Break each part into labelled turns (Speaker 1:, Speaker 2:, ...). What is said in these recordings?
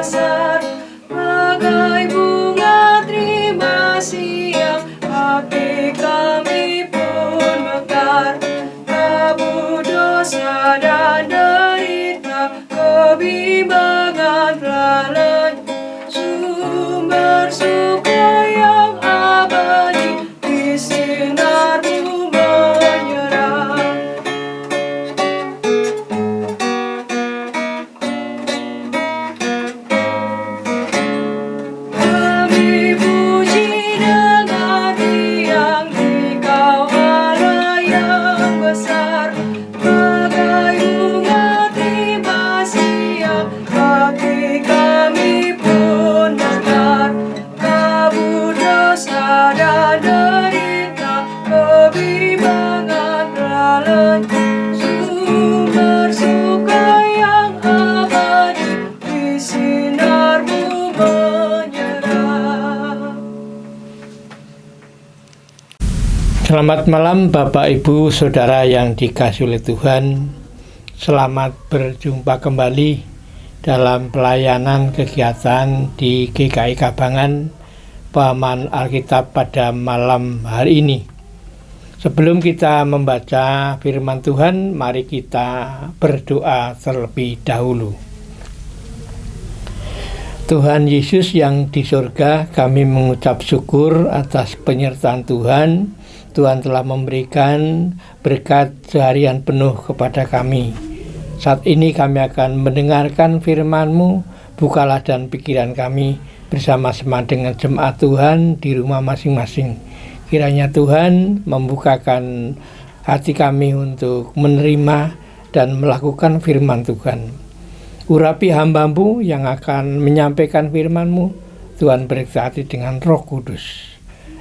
Speaker 1: besar, bagai bunga terima kasih yang hati kami pun mekar. Kabut dosa dan derita, kebimbangan lalai, sumber suka yang abadi di sinar-Mu menyerah. Kami puji dengan riang Dikau Allah yang besar, bagai bunga terima kasih yang hati kami pun mekar. Kabut dosa dan derita, kebimbangan lalai, sumber suka yang abadi di sinar-Mu menyerah.
Speaker 2: Selamat malam Bapak Ibu Saudara yang dikasihi oleh Tuhan. Selamat berjumpa kembali dalam pelayanan kegiatan di GKI Kabangan Pemahaman Alkitab pada malam hari ini. Sebelum kita membaca firman Tuhan, mari kita berdoa terlebih dahulu. Tuhan Yesus yang di surga, kami mengucap syukur atas penyertaan Tuhan. Tuhan telah memberikan berkat seharian penuh kepada kami. Saat ini kami akan mendengarkan firman-Mu. Bukalah dan pikiran kami bersama-sama dengan jemaat Tuhan di rumah masing-masing. Kiranya Tuhan membukakan hati kami untuk menerima dan melakukan firman Tuhan. Urapi hamba-Mu yang akan menyampaikan firman-Mu. Tuhan berkati dengan Roh Kudus.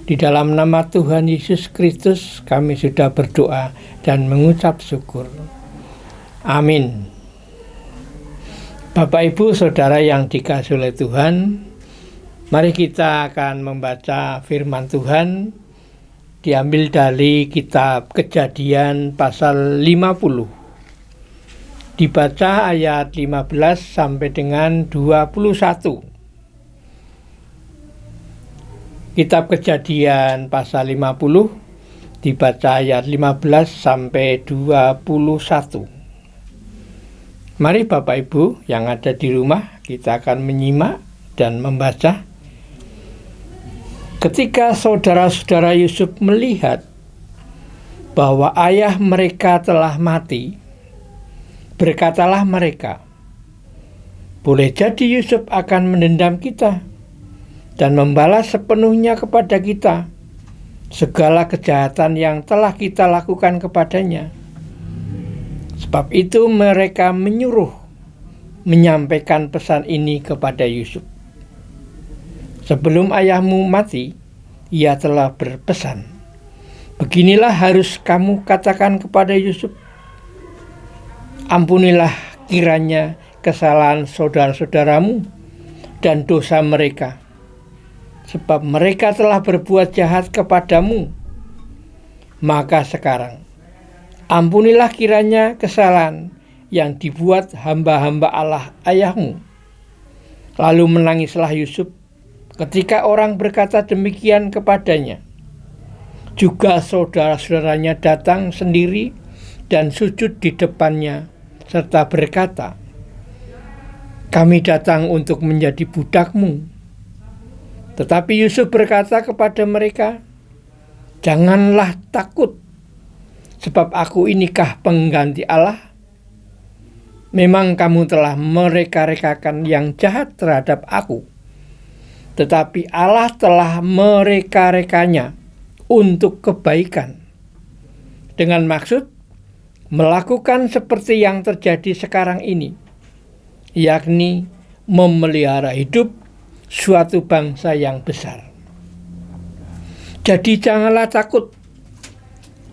Speaker 2: Di dalam nama Tuhan Yesus Kristus kami sudah berdoa dan mengucap syukur. Amin. Bapak Ibu Saudara yang dikasihi oleh Tuhan, mari kita akan membaca firman Tuhan diambil dari kitab Kejadian pasal 50. Dibaca ayat 15 sampai dengan 21. Kitab Kejadian pasal 50 dibaca ayat 15 sampai 21. Mari Bapak Ibu yang ada di rumah, kita akan menyimak dan membaca. Ketika saudara-saudara Yusuf melihat bahwa ayah mereka telah mati, berkatalah mereka, boleh jadi Yusuf akan mendendam kita dan membalas sepenuhnya kepada kita segala kejahatan yang telah kita lakukan kepadanya. Sebab itu mereka menyuruh menyampaikan pesan ini kepada Yusuf. Sebelum ayahmu mati, ia telah berpesan, beginilah harus kamu katakan kepada Yusuf, ampunilah kiranya kesalahan saudara-saudaramu dan dosa mereka, sebab mereka telah berbuat jahat kepadamu. Maka sekarang, ampunilah kiranya kesalahan yang dibuat hamba-hamba Allah ayahmu. Lalu menangislah Yusuf ketika orang berkata demikian kepadanya. Juga saudara-saudaranya datang sendiri dan sujud di depannya, serta berkata, kami datang untuk menjadi budakmu. Tetapi Yusuf berkata kepada mereka, janganlah takut, sebab aku inikah pengganti Allah. Memang kamu telah mereka-rekakan yang jahat terhadap aku, tetapi Allah telah mereka-rekanya untuk kebaikan, dengan maksud melakukan seperti yang terjadi sekarang ini, yakni memelihara hidup suatu bangsa yang besar. Jadi janganlah takut,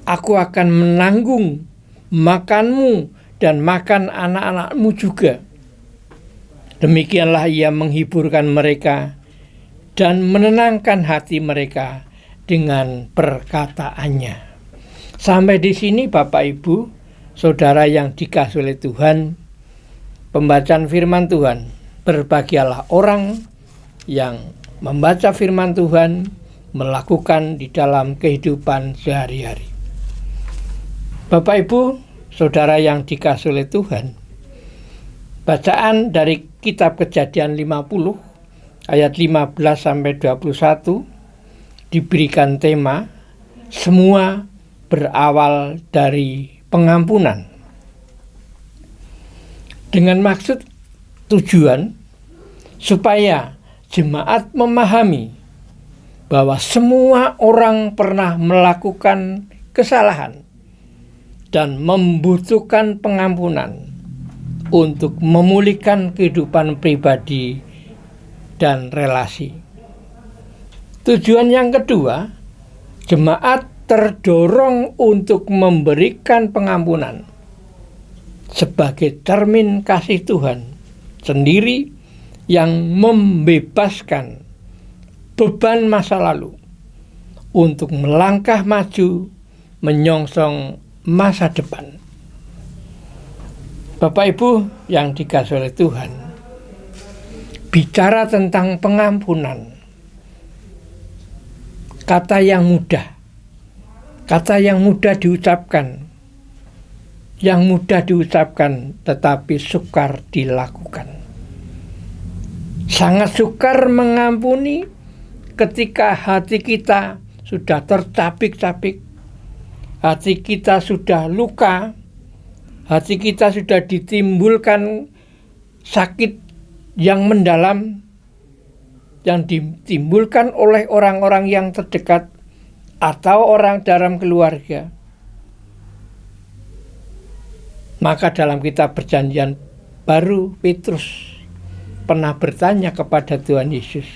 Speaker 2: aku akan menanggung makanmu dan makan anak-anakmu juga. Demikianlah ia menghiburkan mereka dan menenangkan hati mereka dengan perkataannya. Sampai di sini Bapak Ibu, Saudara yang dikasihi oleh Tuhan, pembacaan firman Tuhan Berbahagialah orang yang membaca firman Tuhan, melakukan di dalam kehidupan sehari-hari. Bapak Ibu, saudara yang dikasihi oleh Tuhan, bacaan dari kitab Kejadian 50 ayat 15 sampai 21 diberikan tema semua berawal dari pengampunan. Dengan maksud tujuan supaya jemaat memahami bahwa semua orang pernah melakukan kesalahan dan membutuhkan pengampunan untuk memulihkan kehidupan pribadi dan relasi. Tujuan yang kedua, jemaat terdorong untuk memberikan pengampunan sebagai cermin kasih Tuhan sendiri yang membebaskan beban masa lalu untuk melangkah maju menyongsong masa depan. Bapak Ibu yang dikasihi oleh Tuhan, bicara tentang pengampunan, kata yang mudah diucapkan tetapi sukar dilakukan. Sangat sukar mengampuni ketika hati kita sudah tercapik-capik, hati kita sudah luka, hati kita sudah ditimbulkan sakit yang mendalam, yang ditimbulkan oleh orang-orang yang terdekat atau orang dalam keluarga. Maka dalam kitab Perjanjian Baru, Petrus pernah bertanya kepada Tuhan Yesus,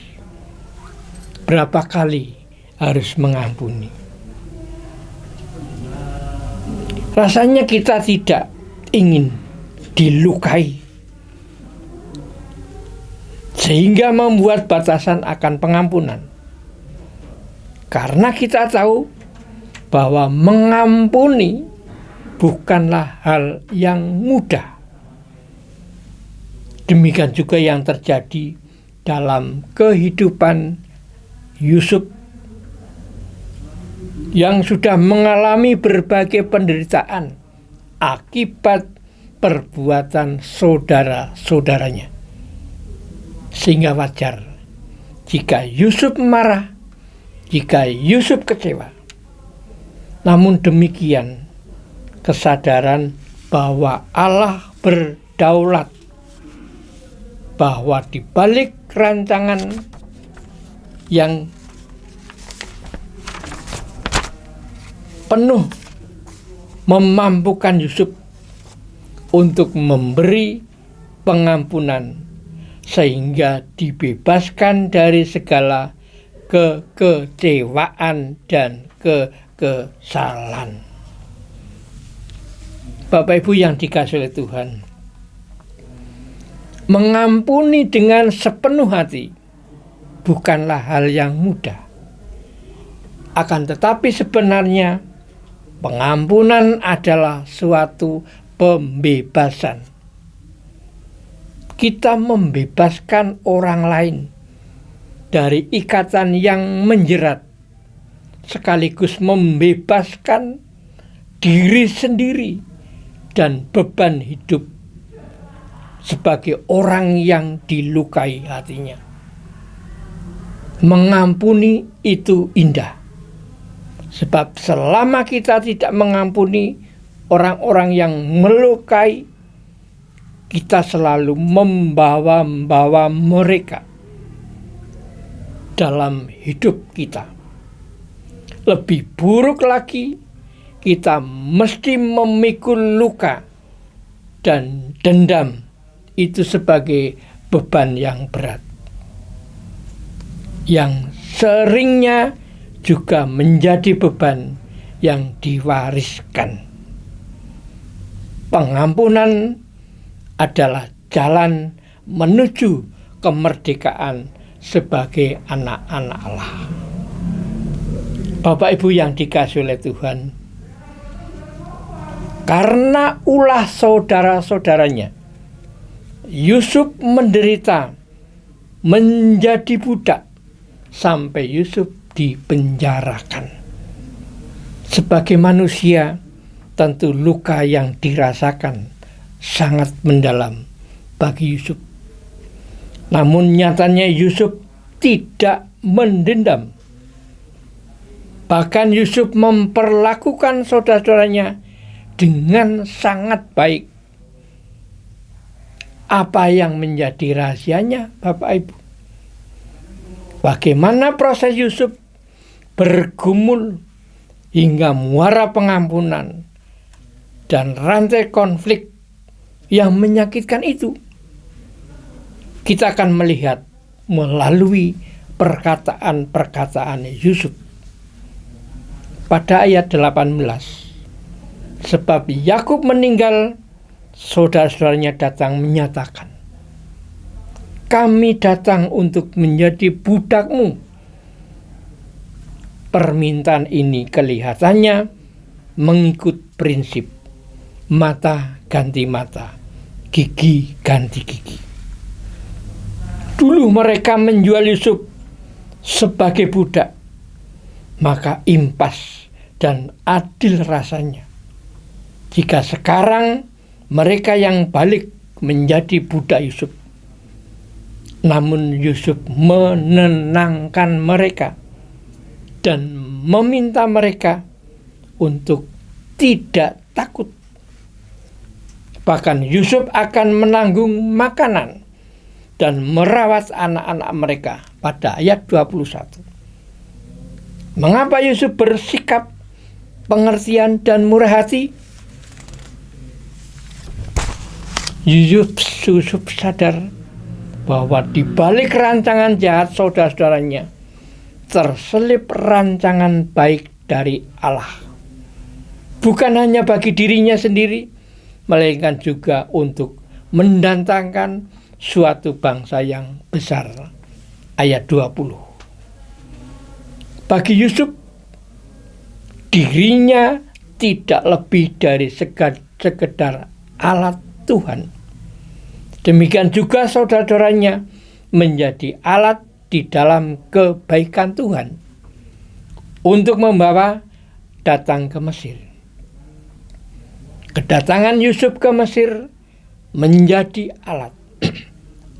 Speaker 2: berapa kali harus mengampuni? Rasanya kita tidak ingin dilukai, sehingga membuat batasan akan pengampunan. Karena kita tahu bahwa mengampuni bukanlah hal yang mudah. Demikian juga yang terjadi dalam kehidupan Yusuf yang sudah mengalami berbagai penderitaan akibat perbuatan saudara-saudaranya. Sehingga wajar jika Yusuf marah, jika Yusuf kecewa. Namun demikian, kesadaran bahwa Allah berdaulat, bahwa di balik rancangan yang penuh memampukan Yusuf untuk memberi pengampunan sehingga dibebaskan dari segala kekecewaan dan kekesalan. Bapak Ibu yang dikasihi oleh Tuhan, mengampuni dengan sepenuh hati bukanlah hal yang mudah. Akan tetapi sebenarnya pengampunan adalah suatu pembebasan. Kita membebaskan orang lain dari ikatan yang menjerat, sekaligus membebaskan diri sendiri dan beban hidup sebagai orang yang dilukai hatinya. Mengampuni itu indah, sebab selama kita tidak mengampuni orang-orang yang melukai, kita selalu membawa mereka dalam hidup kita. Lebih buruk lagi, kita mesti memikul luka dan dendam itu sebagai beban yang berat, yang seringnya juga menjadi beban yang diwariskan. Pengampunan adalah jalan menuju kemerdekaan sebagai anak-anak Allah. Bapak Ibu yang dikasihi oleh Tuhan, karena ulah saudara-saudaranya Yusuf menderita menjadi budak sampai Yusuf dipenjarakan. Sebagai manusia, tentu luka yang dirasakan sangat mendalam bagi Yusuf. Namun nyatanya Yusuf tidak mendendam. Bahkan Yusuf memperlakukan saudara-saudaranya dengan sangat baik. Apa yang menjadi rahasianya, Bapak Ibu? Bagaimana proses Yusuf bergumul hingga muara pengampunan dan rantai konflik yang menyakitkan itu? Kita akan melihat melalui perkataan-perkataan Yusuf. Pada ayat 18, sebab Yakub meninggal, saudara-saudaranya datang menyatakan, kami datang untuk menjadi budakmu. Permintaan ini kelihatannya mengikut prinsip mata ganti mata, gigi ganti gigi. Dulu mereka menjual Yusuf sebagai budak, maka impas dan adil rasanya jika sekarang mereka yang balik menjadi budak Yusuf. Namun Yusuf menenangkan mereka dan meminta mereka untuk tidak takut. Bahkan Yusuf akan menanggung makanan dan merawat anak-anak mereka pada ayat 21. Mengapa Yusuf bersikap pengertian dan murah hati? Yusuf sadar bahwa di balik rancangan jahat saudara-saudaranya terselip rancangan baik dari Allah. Bukan hanya bagi dirinya sendiri, melainkan juga untuk mendatangkan suatu bangsa yang besar. Ayat 20. Bagi Yusuf, dirinya tidak lebih dari sekedar alat Tuhan. Demikian juga saudara-saudaranya menjadi alat di dalam kebaikan Tuhan untuk membawa datang ke Mesir. Kedatangan Yusuf ke Mesir menjadi alat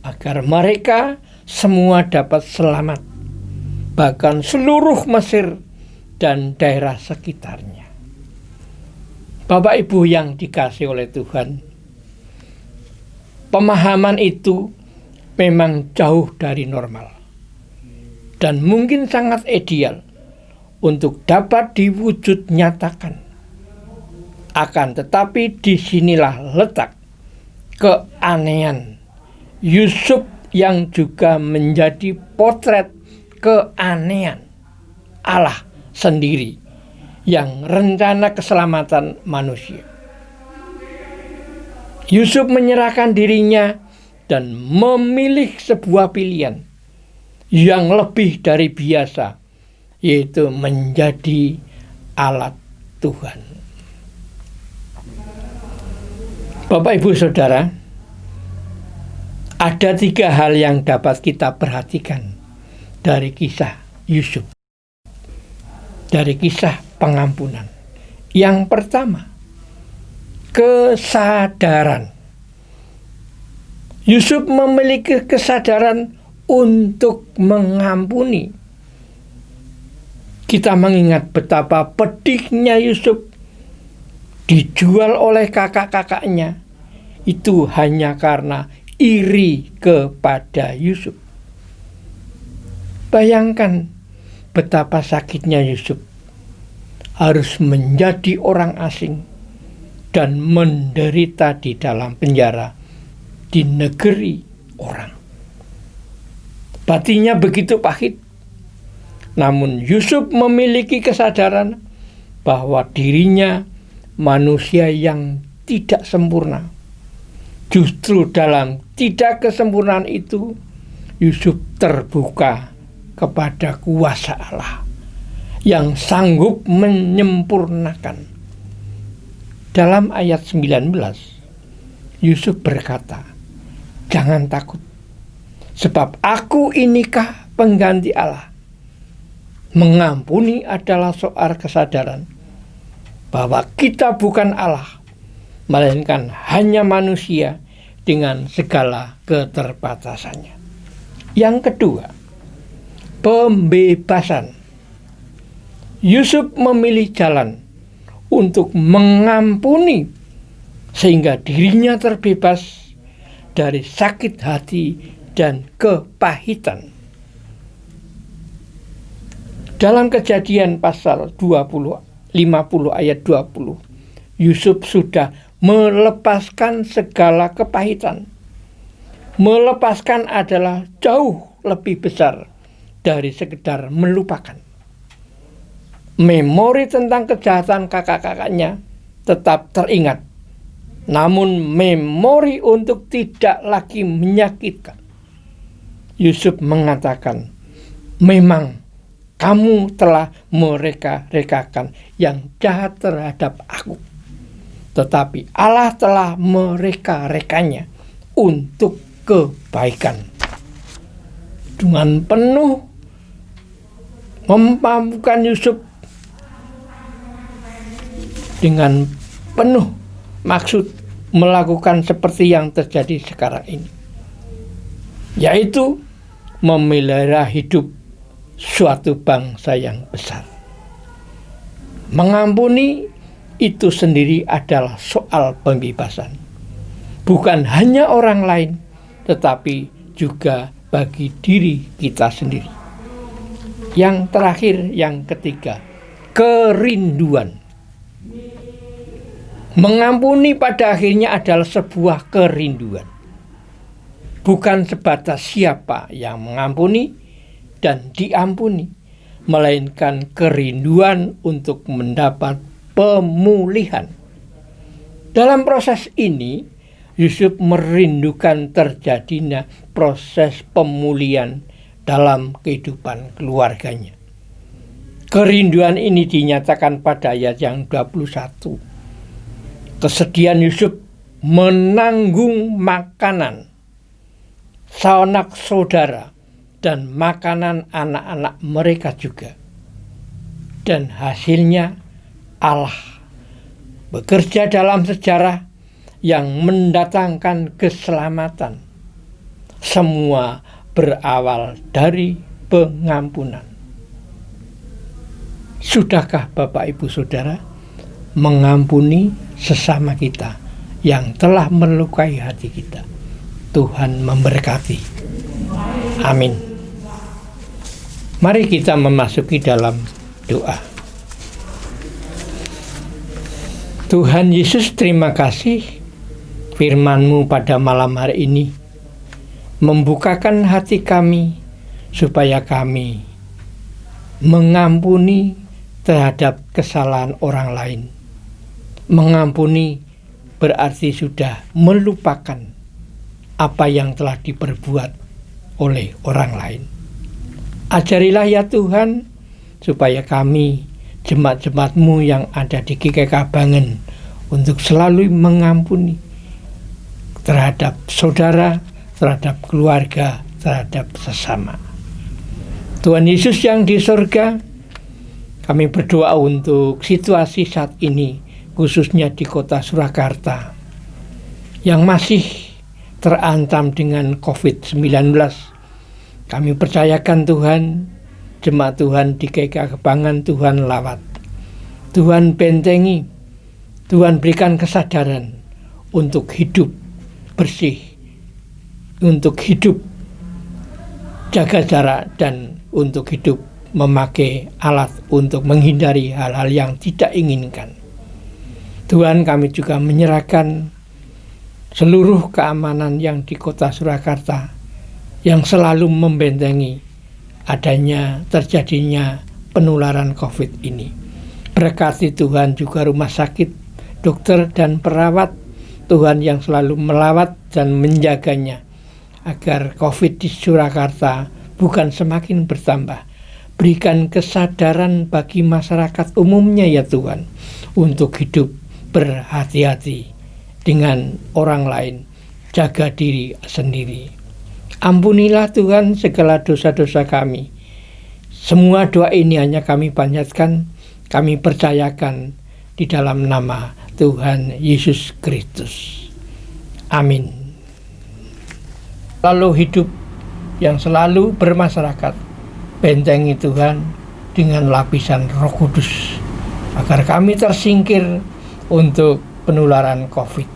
Speaker 2: agar mereka semua dapat selamat, bahkan seluruh Mesir dan daerah sekitarnya. Bapak Ibu yang dikasihi oleh Tuhan, pemahaman itu memang jauh dari normal dan mungkin sangat ideal untuk dapat diwujud nyatakan. Akan tetapi disinilah letak keanehan Yusuf yang juga menjadi potret keanehan Allah sendiri yang rencana keselamatan manusia. Yusuf menyerahkan dirinya dan memilih sebuah pilihan yang lebih dari biasa, yaitu menjadi alat Tuhan. Bapak Ibu Saudara, ada 3 hal yang dapat kita perhatikan dari kisah Yusuf, dari kisah pengampunan. Yang pertama, kesadaran. Yusuf memiliki kesadaran untuk mengampuni. Kita mengingat betapa pedihnya Yusuf dijual oleh kakak-kakaknya. Itu hanya karena iri kepada Yusuf. Bayangkan betapa sakitnya Yusuf harus menjadi orang asing dan menderita di dalam penjara di negeri orang. Batinnya begitu pahit. Namun Yusuf memiliki kesadaran bahwa dirinya manusia yang tidak sempurna. Justru dalam tidak kesempurnaan itu, Yusuf terbuka kepada kuasa Allah yang sanggup menyempurnakan. Dalam ayat 19, Yusuf berkata, jangan takut. Sebab aku inikah pengganti Allah. Mengampuni adalah soal kesadaran bahwa kita bukan Allah, melainkan hanya manusia dengan segala keterbatasannya. Yang kedua, pembebasan. Yusuf memilih jalan untuk mengampuni sehingga dirinya terbebas dari sakit hati dan kepahitan. Dalam Kejadian pasal 50 ayat 20, Yusuf sudah melepaskan segala kepahitan. Melepaskan adalah jauh lebih besar dari sekedar melupakan. Memori tentang kejahatan kakak-kakaknya tetap teringat, namun memori untuk tidak lagi menyakitkan. Yusuf mengatakan, memang kamu telah mereka-rekakan yang jahat terhadap aku, tetapi Allah telah mereka-rekanya untuk kebaikan. Dengan penuh memampukan Yusuf, dengan penuh maksud melakukan seperti yang terjadi sekarang ini, yaitu memelihara hidup suatu bangsa yang besar. Mengampuni itu sendiri adalah soal pembebasan, bukan hanya orang lain, tetapi juga bagi diri kita sendiri. Yang terakhir, yang ketiga, kerinduan. Mengampuni pada akhirnya adalah sebuah kerinduan, bukan sebatas siapa yang mengampuni dan diampuni, melainkan kerinduan untuk mendapat pemulihan. Dalam proses ini, Yusuf merindukan terjadinya proses pemulihan dalam kehidupan keluarganya. Kerinduan ini dinyatakan pada ayat yang 21. Kesedihan Yusuf menanggung makanan sanak saudara dan makanan anak-anak mereka juga. Dan hasilnya Allah bekerja dalam sejarah yang mendatangkan keselamatan. Semua berawal dari pengampunan. Sudahkah Bapak Ibu Saudara mengampuni sesama kita yang telah melukai hati kita? Tuhan memberkati. Amin. Mari kita memasuki dalam doa. Tuhan Yesus, terima kasih firman-Mu pada malam hari ini membukakan hati kami supaya kami mengampuni terhadap kesalahan orang lain. Mengampuni berarti sudah melupakan apa yang telah diperbuat oleh orang lain. Ajarilah ya Tuhan, supaya kami, jemaat-jemaat-Mu yang ada di GKK Bangen, untuk selalu mengampuni terhadap saudara, terhadap keluarga, terhadap sesama. Tuhan Yesus yang di surga, kami berdoa untuk situasi saat ini, khususnya di kota Surakarta, yang masih terancam dengan COVID-19. Kami percayakan Tuhan, jemaat Tuhan di GKK Bangen, Tuhan lawat, Tuhan bentengi, Tuhan berikan kesadaran untuk hidup bersih, untuk hidup jaga jarak, dan untuk hidup memakai alat untuk menghindari hal-hal yang tidak inginkan. Tuhan, kami juga menyerahkan seluruh keamanan yang di kota Surakarta yang selalu membentengi adanya terjadinya penularan COVID ini. Berkati Tuhan juga rumah sakit, dokter dan perawat Tuhan yang selalu melawat dan menjaganya agar COVID di Surakarta bukan semakin bertambah. Berikan kesadaran bagi masyarakat umumnya ya Tuhan, untuk hidup berhati-hati dengan orang lain, jaga diri sendiri. Ampunilah Tuhan segala dosa-dosa kami. Semua doa ini hanya kami panjatkan, kami percayakan di dalam nama Tuhan Yesus Kristus. Amin. Lalu hidup yang selalu bermasyarakat, bentengi Tuhan dengan lapisan Roh Kudus, agar kami tersingkir untuk penularan COVID.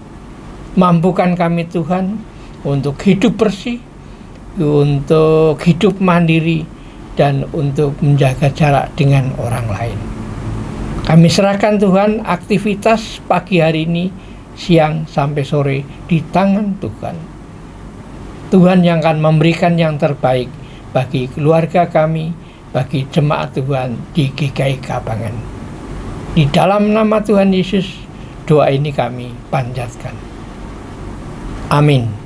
Speaker 2: Mampukan kami Tuhan untuk hidup bersih, untuk hidup mandiri, dan untuk menjaga jarak dengan orang lain. Kami serahkan Tuhan aktivitas pagi hari ini, siang sampai sore di tangan Tuhan. Tuhan yang akan memberikan yang terbaik bagi keluarga kami, bagi jemaat Tuhan di GKI Kabangan. Di dalam nama Tuhan Yesus, doa ini kami panjatkan. Amin.